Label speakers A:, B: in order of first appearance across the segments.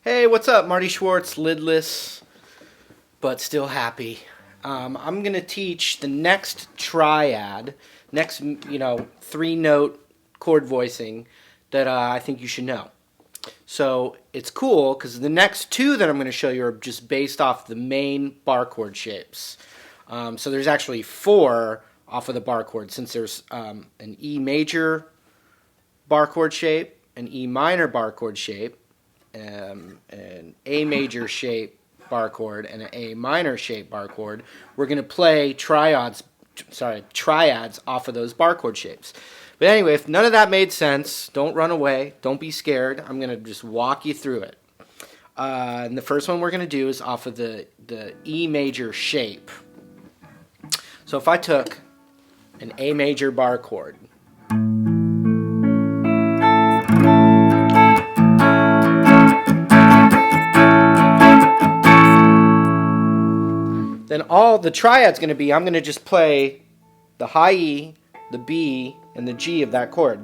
A: Hey, what's up? Marty Schwartz, lidless, but still happy. I'm going to teach the next triad, next, three-note chord voicing that I think you should know. So it's cool because the next two that I'm going to show you are just based off the main bar chord shapes. So there's actually four off of the bar chord, since there's an E major bar chord shape, an E minor bar chord shape, an A major shape bar chord, and an A minor shape bar chord. We're going to play triads off of those bar chord shapes. But anyway, if none of that made sense, don't run away. Don't be scared. I'm going to just walk you through it. And the first one we're going to do is off of the E major shape. So if I took an A major bar chord, then all the triad's going to be, I'm going to just play the high E, the B, and the G of that chord.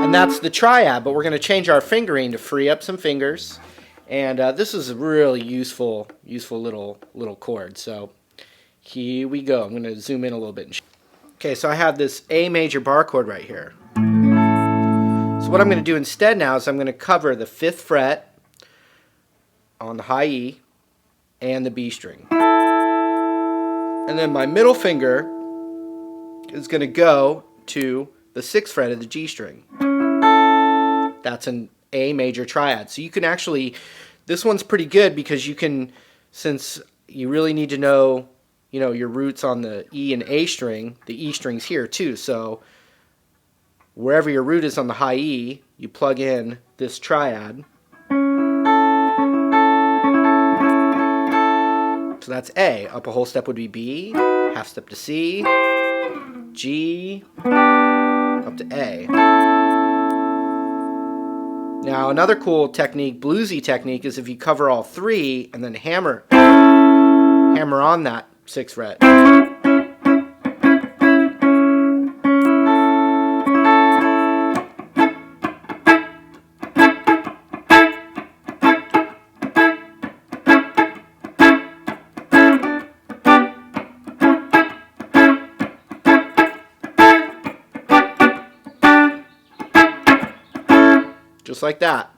A: And that's the triad, but we're going to change our fingering to free up some fingers. And this is a really useful little chord. So here we go. I'm going to zoom in a little bit. Okay, so I have this A major bar chord right here. So what I'm going to do instead now is I'm going to cover the 5th fret on the high E and the B string. And then my middle finger is going to go to the 6th fret of the G string. That's an A major triad. So you can actually, this one's pretty good because you can, since you really need to know, your roots on the E and A string, the E string's here too. So wherever your root is on the high E, you plug in this triad. So that's A. Up a whole step would be B, half step to C, G, up to A. Now another cool technique, bluesy technique, is if you cover all three and then hammer on that 6th fret. Just like that.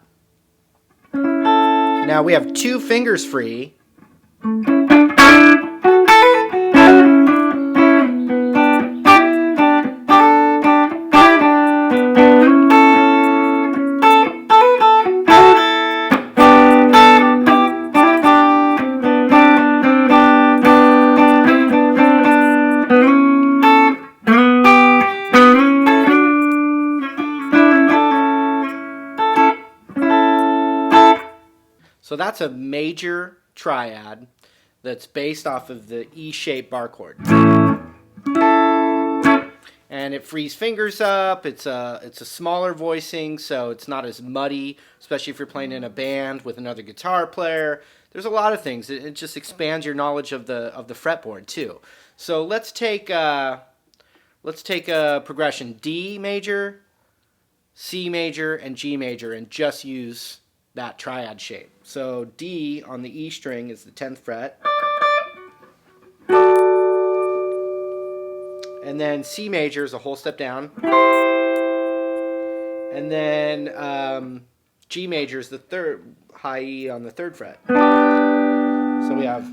A: Now we have 2 fingers free. So that's a major triad that's based off of the E-shaped bar chord. And it frees fingers up. It's a smaller voicing, so it's not as muddy, especially if you're playing in a band with another guitar player. There's a lot of things. It just expands your knowledge of the fretboard too. So let's take a progression: D major, C major, and G major, and just use that triad shape. So D on the E string is the 10th fret. And then C major is a whole step down. And then G major is the 3rd, high E on the 3rd fret. So we have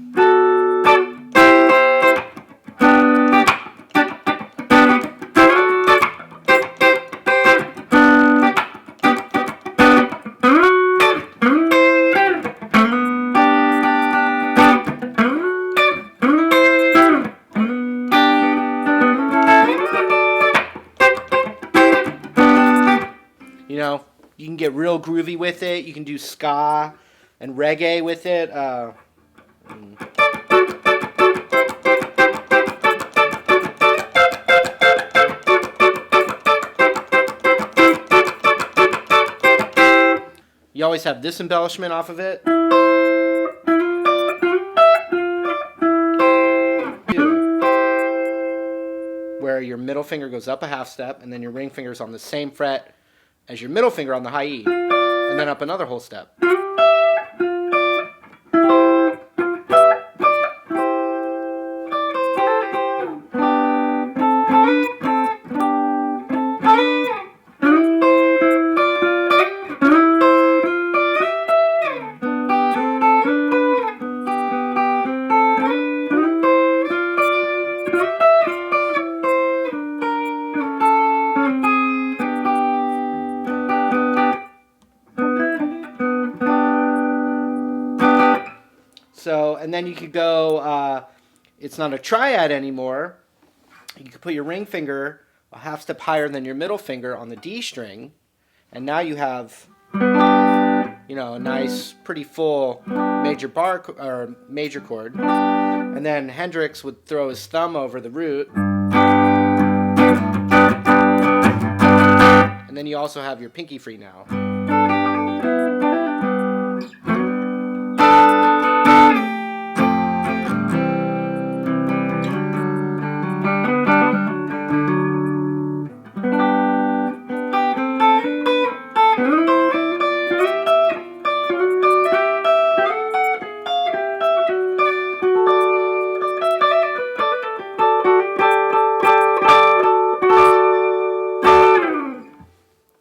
A: you can get real groovy with it. You can do ska and reggae with it. You always have this embellishment off of it. Where your middle finger goes up a half step and then your ring finger's on the same fret as your middle finger on the high E, and then up another whole step. So, and then you could go, it's not a triad anymore. You could put your ring finger a half step higher than your middle finger on the D string, and now you have, you know, a nice, pretty full major major chord. And then Hendrix would throw his thumb over the root, and then you also have your pinky free now.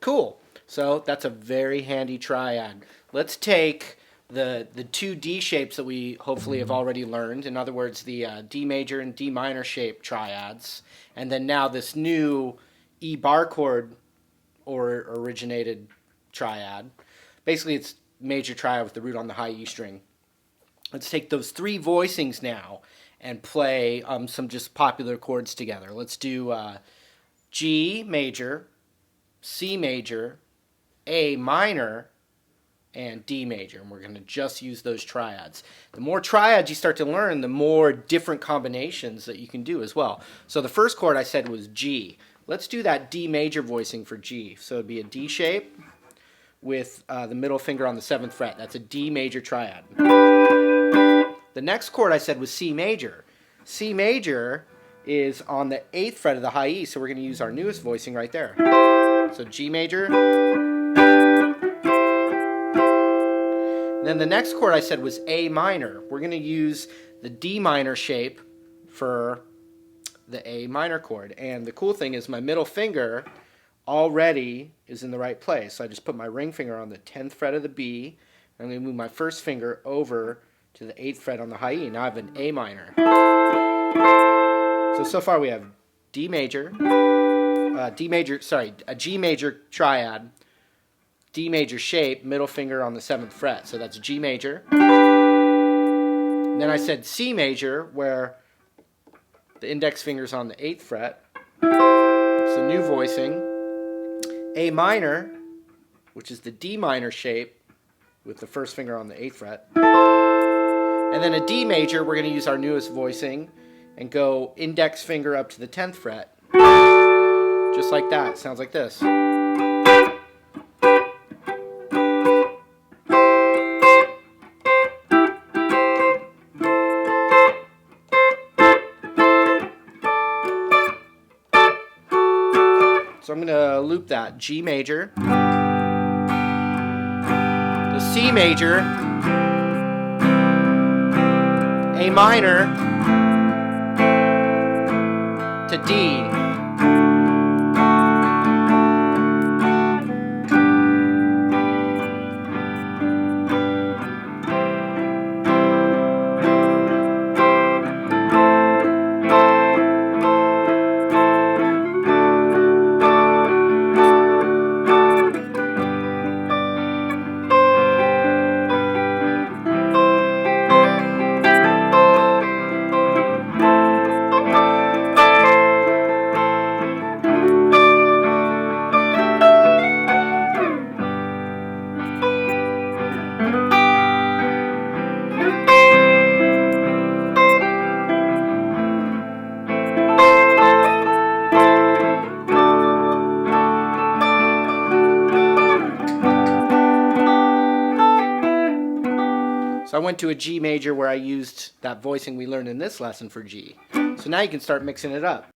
A: Cool. So that's a very handy triad. Let's take the two D shapes that we hopefully have already learned. In other words, the D major and D minor shape triads, and then now this new E bar chord or originated triad. Basically, it's major triad with the root on the high E string. Let's take those three voicings now and play some just popular chords together. Let's do G major, C major, A minor, and D major. And we're going to just use those triads. The more triads you start to learn, the more different combinations that you can do as well. So the first chord I said was G. Let's do that D major voicing for G. So it'd be a D shape with the middle finger on the 7th fret. That's a D major triad. The next chord I said was C major. C major is on the 8th fret of the high E, so we're going to use our newest voicing right there. So G major. Then the next chord I said was A minor. We're going to use the D minor shape for the A minor chord. And the cool thing is my middle finger already is in the right place. So I just put my ring finger on the 10th fret of the B. I'm going to move my first finger over to the 8th fret on the high E. Now I have an A minor. So far we have D major, a G major triad, D major shape, middle finger on the 7th fret. So that's G major. Then I said C major, where the index finger's on the 8th fret. It's a new voicing. A minor, which is the D minor shape, with the first finger on the 8th fret. And then a D major, we're going to use our newest voicing and go index finger up to the 10th fret. Just like that. Sounds like this. So I'm going to loop that. G major, to C major, A minor, to D. So I went to a G major where I used that voicing we learned in this lesson for G. So now you can start mixing it up.